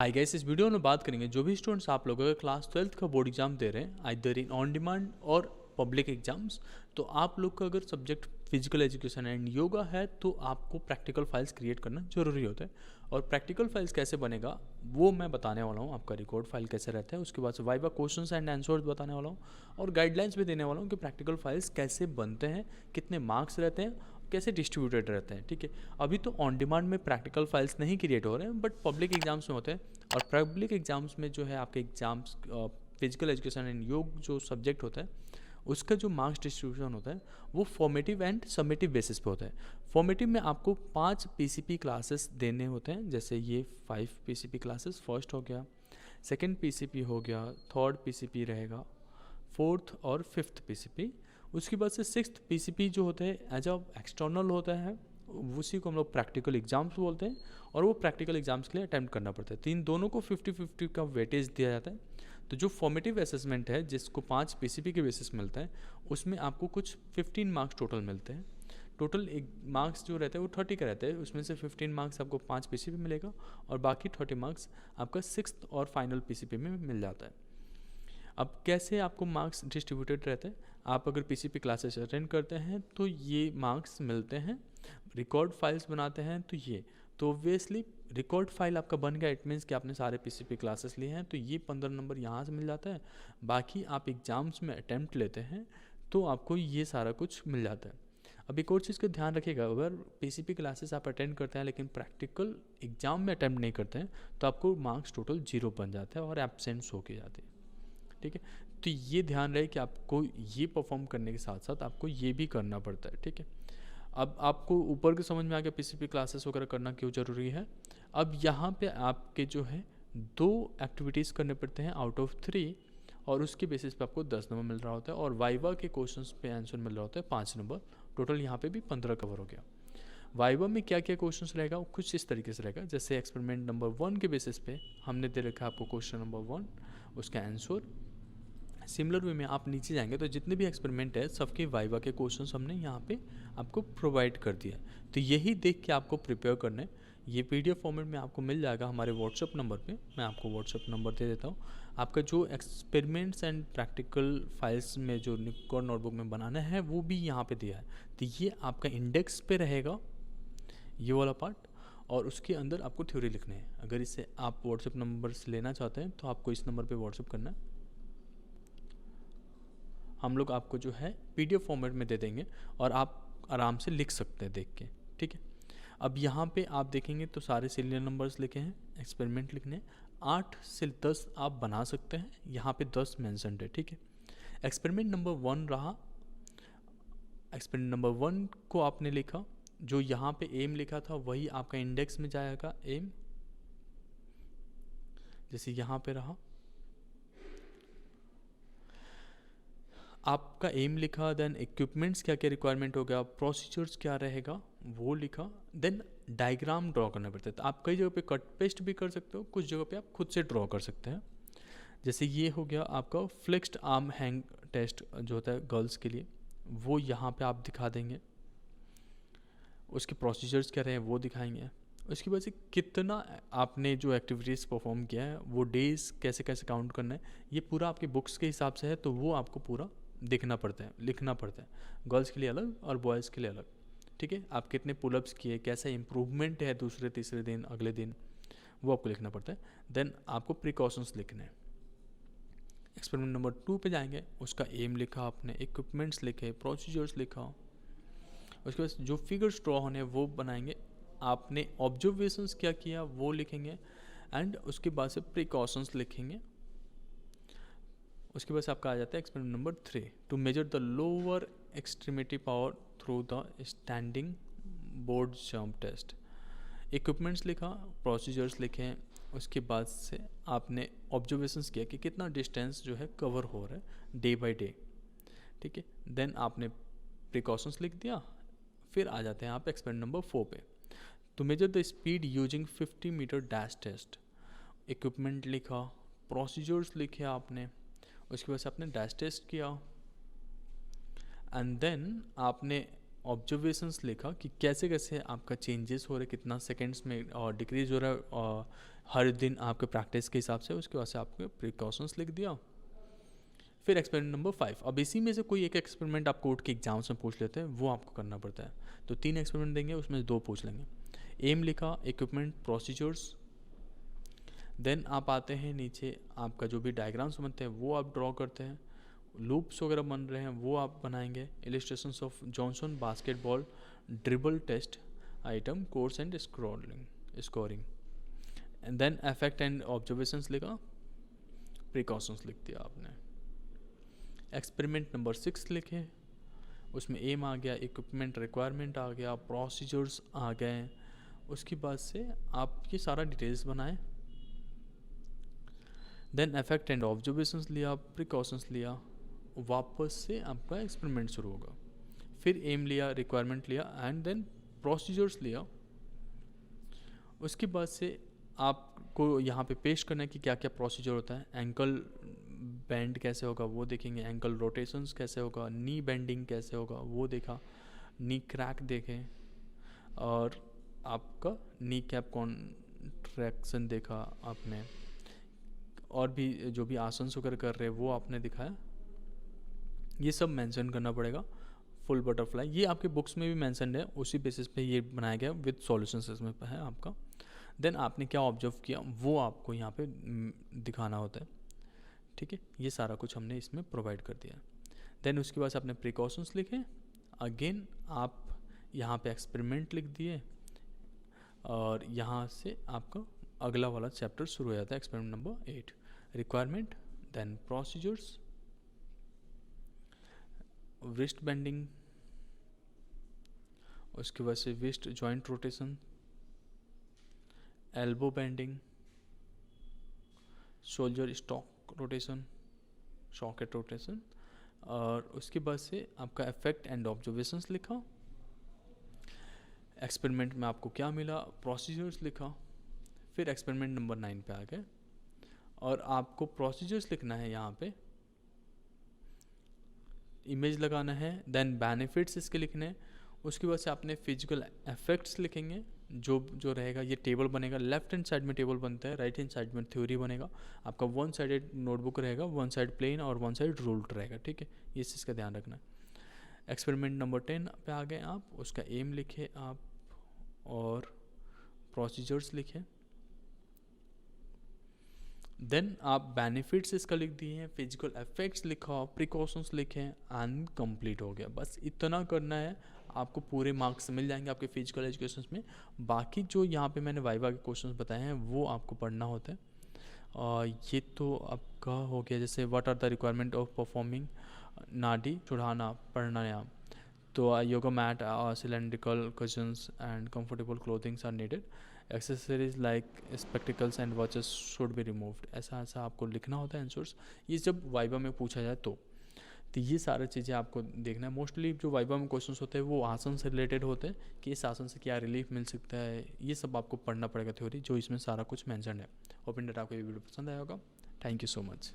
I guess इस video में बात करेंगे जो भी स्टूडेंट्स आप लोगों के क्लास 12th का बोर्ड एग्जाम दे रहे हैं आइदर इन ऑन डिमांड और पब्लिक एग्जाम्स। तो आप लोग का अगर subject physical education and yoga है तो आपको प्रैक्टिकल फाइल्स क्रिएट करना जरूरी होता है। और प्रैक्टिकल फाइल्स कैसे बनेगा वो मैं बताने वाला हूँ, आपका रिकॉर्ड फाइल कैसे रहता है, उसके बाद से वाइवा क्वेश्चंस एंड आंसर्स बताने वाला हूँ और गाइडलाइंस भी देने वाला हूँ कि प्रैक्टिकल फाइल्स कैसे बनते हैं, कितने मार्क्स रहते हैं, कैसे डिस्ट्रीब्यूटेड रहते हैं। ठीक है, अभी तो ऑन डिमांड में प्रैक्टिकल फाइल्स नहीं क्रिएट हो रहे हैं बट पब्लिक एग्जाम्स में होते हैं। और पब्लिक एग्जाम्स में जो है आपके एग्जाम्स फिजिकल एजुकेशन एंड योग जो सब्जेक्ट होता है उसका जो मार्क्स डिस्ट्रीब्यूशन होता है वो फॉर्मेटिव एंड समेटिव बेसिस पे होता है। फॉर्मेटिव में आपको 5 पीसीपी क्लासेस देने होते हैं, जैसे ये 5 पीसीपी क्लासेस, फर्स्ट हो गया, सेकंड पीसीपी हो गया, थर्ड पीसीपी रहेगा, फोर्थ और फिफ्थ पीसीपी। उसके बाद से सिक्स्थ पीसीपी जो होता है एज अ एक्सटर्नल होता है, उसी को हम लोग प्रैक्टिकल एग्जाम्स बोलते हैं और वो प्रैक्टिकल एग्जाम्स के लिए अटैम्प्ट करना पड़ता है। तीन दोनों को 50-50 का वेटेज दिया जाता है। तो जो फॉर्मेटिव असेसमेंट है जिसको 5 पीसीपी के बेसिस मिलता है उसमें आपको कुछ 15 मार्क्स टोटल मिलते हैं। टोटल एक मार्क्स जो रहता है वो 30 का रहता है, उसमें से 15 मार्क्स आपको 5 पीसीपी मिलेगा और बाकी 30 मार्क्स आपका सिक्स्थ और फाइनल पीसीपी में मिल जाता है। अब कैसे आपको मार्क्स डिस्ट्रीब्यूटेड रहते हैं, आप अगर पीसीपी क्लासेस अटेंड करते हैं तो ये मार्क्स मिलते हैं। रिकॉर्ड फाइल्स बनाते हैं तो ऑब्वियसली रिकॉर्ड फाइल आपका बन गया, इट मीन्स कि आपने सारे पीसीपी क्लासेस लिए हैं तो ये 15 नंबर यहाँ से मिल जाता है। बाकी आप एग्ज़ाम्स में अटैम्प्ट लेते हैं तो आपको ये सारा कुछ मिल जाता है। अब एक और चीज़ का ध्यान रखिएगा, अगर पीसीपी क्लासेस आप अटेंड करते हैं लेकिन प्रैक्टिकल एग्जाम में अटैम्प्ट नहीं करते हैं तो आपको मार्क्स टोटल 0 बन जाता है और एब्सेंट्स होके जाते हैं। ठीक है, तो ये ध्यान रहे कि आपको ये परफॉर्म करने के साथ साथ आपको ये भी करना पड़ता है। ठीक है, अब आपको ऊपर के समझ में आ गया पीसीपी क्लासेस वगैरह करना क्यों ज़रूरी है। अब यहाँ पे आपके जो है 2 एक्टिविटीज़ करने पड़ते हैं आउट ऑफ 3 और उसके बेसिस पे आपको 10 नंबर मिल रहा होता है और वाइवा के क्वेश्चंस पे आंसर मिल रहा होता है 5 नंबर। टोटल यहाँ पे भी 15 कवर हो गया। वाइवा में क्या क्या क्वेश्चंस रहेगा कुछ इस तरीके से रहेगा, जैसे एक्सपेरिमेंट नंबर 1 के बेसिस पे हमने दे रखा है आपको क्वेश्चन नंबर 1, उसका आंसर। सिमिलर वे में आप नीचे जाएंगे तो जितने भी एक्सपेरिमेंट है सबके वाइवा के क्वेश्चंस हमने यहाँ पे आपको प्रोवाइड कर दिया है। तो यही देख के आपको प्रिपेयर करना है। ये पीडीएफ फॉर्मेट में आपको मिल जाएगा हमारे व्हाट्सअप नंबर पे, मैं आपको व्हाट्सअप नंबर दे देता हूँ। आपका जो एक्सपेरिमेंट्स एंड प्रैक्टिकल फाइल्स में जो निकोर नोटबुक में बनाना है वो भी यहाँ पे दिया है। तो ये आपका इंडेक्स पे रहेगा ये वाला पार्ट, और उसके अंदर आपको थ्योरी लिखने है। अगर इसे आप व्हाट्सएप नंबर से लेना चाहते हैं तो आपको इस नंबर पे व्हाट्सएप करना है, हम लोग आपको जो है पीडीएफ फॉर्मेट में दे देंगे और आप आराम से लिख सकते हैं देख के। ठीक है, अब यहाँ पे आप देखेंगे तो सारे सीरियल नंबर्स लिखे हैं, एक्सपेरिमेंट लिखने हैं, 8 से 10 आप बना सकते हैं, यहाँ पे 10 मेंशन्ड है। ठीक है, एक्सपेरिमेंट नंबर 1 रहा, एक्सपेरिमेंट नंबर 1 को आपने लिखा, जो यहाँ पे एम लिखा था वही आपका इंडेक्स में जाएगा एम, जैसे यहाँ पे रहा आपका एम लिखा, देन इक्विपमेंट्स क्या क्या रिक्वायरमेंट हो गया, प्रोसीजर्स क्या रहेगा वो लिखा, देन डायग्राम ड्रॉ करना पड़ता है। तो आप कई जगह पे कट पेस्ट भी कर सकते हो, कुछ जगह पे आप खुद से ड्रॉ कर सकते हैं। जैसे ये हो गया आपका फ्लेक्स्ड आर्म हैंग टेस्ट जो होता है गर्ल्स के लिए, वो यहाँ पे आप दिखा देंगे, उसके प्रोसीजर्स क्या रहे वो दिखाएंगे। उसकी वजह से कितना आपने जो एक्टिविटीज़ परफॉर्म किया है वो डेज कैसे कैसे काउंट करना है ये पूरा आपके बुक्स के हिसाब से है, तो वो आपको पूरा देखना पड़ता है, लिखना पड़ता है, गर्ल्स के लिए अलग और बॉयज़ के लिए अलग। ठीक है, आप कितने पुलअप्स किए, कैसा इंप्रूवमेंट है दूसरे तीसरे दिन अगले दिन, वो आपको लिखना पड़ता है। देन आपको प्रिकॉशंस लिखने हैं। एक्सपेरिमेंट नंबर 2 पे जाएंगे, उसका एम लिखा आपने, इक्विपमेंट्स लिखे, प्रोसीजर्स लिखा, उसके बाद जो फिगर्स ड्रॉ होने वो बनाएंगे, आपने ऑब्जर्वेशंस क्या किया वो लिखेंगे, एंड उसके बाद से प्रिकॉशंस लिखेंगे। उसके बाद से आपका आ जाता है experiment number 3, to measure the lower extremity power through the standing board jump test. Equipments लिखा, प्रोसीजर्स लिखे, उसके बाद से आपने ऑब्जर्वेशंस किया कि कितना डिस्टेंस जो है कवर हो रहा है डे बाय डे। ठीक है, देन आपने प्रिकॉशंस लिख दिया। फिर आ जाते हैं आप एक्सपेरिमेंट नंबर 4 पे, to measure the speed using 50 metre dash test. Equipment लिखा, प्रोसीजर्स लिखे आपने, उसके बाद से आपने डैश टेस्ट किया, एंड देन आपने ऑब्जर्वेशंस लिखा कि कैसे कैसे आपका चेंजेस हो रहे, कितना सेकेंड्स में डिक्रीज हो रहा है हर दिन आपके प्रैक्टिस के हिसाब से, उसके बाद से आपके प्रिकॉशंस लिख दिया। फिर एक्सपेरिमेंट नंबर 5, अब इसी में से कोई एक एक्सपेरिमेंट आपको कोर्ट के एग्जाम्स में पूछ लेते हैं, वो आपको करना पड़ता है। तो 3 एक्सपेरिमेंट देंगे, उसमें 2 पूछ लेंगे। एम लिखा, इक्विपमेंट, प्रोसीजर्स। देन आप आते हैं नीचे, आपका जो भी डायग्राम्स बनते हैं वो आप ड्रॉ करते हैं, लूप्स वगैरह बन रहे हैं वो आप बनाएंगे। Illustrations of Johnson basketball dribble test item course and scoring. And then effect and observations लिखा, प्रिकॉशंस लिख दिया आपने। एक्सपेरिमेंट नंबर 6 लिखे, उसमें एम आ गया, इक्विपमेंट रिक्वायरमेंट आ गया, प्रोसीजर्स आ गए। उसके बाद से आप ये सारा डिटेल्स बनाएं। देन इफेक्ट एंड ऑब्जर्वेशंस लिया, प्रिकॉशंस लिया, वापस से आपका एक्सपेरिमेंट शुरू होगा। फिर एम लिया, रिक्वायरमेंट लिया एंड देन प्रोसीजर्स लिया। उसके बाद से आपको यहाँ पे पेश करना है कि क्या क्या प्रोसीजर होता है। एंकल बेंड कैसे होगा वो देखेंगे, एंकल रोटेशंस कैसे होगा, नी बेंडिंग कैसे होगा वो देखा, नी क्रैक देखें, और आपका नी कैप कॉन्ट्रैक्शन देखा आपने, और भी जो भी आसन वगैरह कर रहे हैं वो आपने दिखाया। ये सब मेंशन करना पड़ेगा। फुल बटरफ्लाई ये आपके बुक्स में भी मेंशन है, उसी बेसिस पे ये बनाया गया विद सॉल्यूशंस इसमें है आपका। देन आपने क्या ऑब्जर्व किया वो आपको यहाँ पे दिखाना होता है, ठीक है। ये सारा कुछ हमने इसमें प्रोवाइड कर दिया। देन उसके बाद आपने प्रिकॉशंस लिखे, अगेन आप यहाँ पे एक्सपेरिमेंट लिख दिए, और यहाँ से आपका अगला वाला चैप्टर शुरू हो जाता है, experiment number 8, requirement, then procedures, wrist bending, उसके बाद से wrist joint rotation, elbow bending, shoulder stock rotation, socket rotation, और उसके बाद से आपका इफेक्ट एंड ऑब्जर्वेशंस लिखा। एक्सपेरिमेंट में आपको क्या मिला, प्रोसीजर्स लिखा। फिर एक्सपेरिमेंट नंबर 9 पे आ गए, और आपको प्रोसीजर्स लिखना है, यहाँ पे इमेज लगाना है, देन बेनिफिट्स इसके लिखने हैं। उसके बाद से आपने फिजिकल इफेक्ट्स लिखेंगे, जो रहेगा ये टेबल बनेगा। लेफ्ट हैंड साइड में टेबल बनता है, राइट हैंड साइड में थ्योरी बनेगा। आपका 1 साइडेड नोटबुक रहेगा, 1 साइड प्लेन और 1 साइड रूल्ड रहेगा, ठीक है। ये चीज़ का ध्यान रखना है। एक्सपेरिमेंट नंबर 10 पे आ गए आप, उसका एम लिखे आप, और प्रोसीजर्स लिखे। देन आप बेनिफिट्स इसका लिख दिए हैं, फिजिकल इफेक्ट्स लिखा, प्रिकॉशंस लिखे, एंड कंप्लीट हो गया। बस इतना करना है, आपको पूरे मार्क्स मिल जाएंगे आपके फिजिकल एजुकेशन में। बाकी जो यहाँ पे मैंने वाइवा के क्वेश्चंस बताए हैं वो आपको पढ़ना होता है। और ये तो आपका हो गया, जैसे what are the requirement of performing nadi chadhana pranayama. तो yoga mat, cylindrical cushions and comfortable clothings are needed. Accessories like spectacles and watches should be removed. ऐसा ऐसा आपको लिखना होता है आंसर्स, ये जब वाइवा में पूछा जाए तो ये सारी चीज़ें आपको देखना है। मोस्टली जो वाइवा में क्वेश्चंस होते हैं वो आसन से रिलेटेड होते हैं, कि इस आसन से क्या रिलीफ मिल सकता है, ये सब आपको पढ़ना पड़ेगा थ्योरी, जो इसमें सारा कुछ मेंशन है। होप इन दैट आपको ये वीडियो पसंद आया होगा। Thank you so much.